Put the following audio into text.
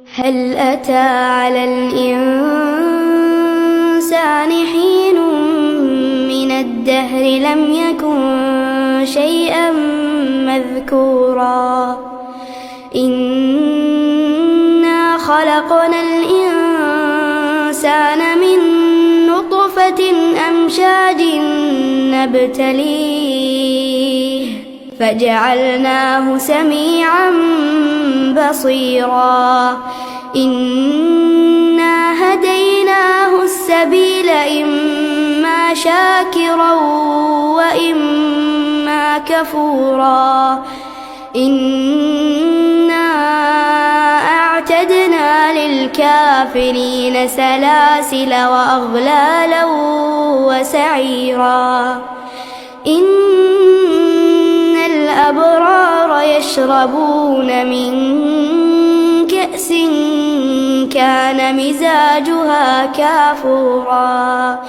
هل أتى على الإنسان حين من الدهر لم يكن شيئا مذكورا إنا خلقنا الإنسان من نطفة أمشاج نبتليه فجعلناه سميعا بصيرا إنا هديناه السبيل إما شاكرا وإما كفورا إنا أعتدنا للكافرين سلاسل وأغلالا وسعيرا إن الأبرار يشربون من كأس كان مزاجها كافورا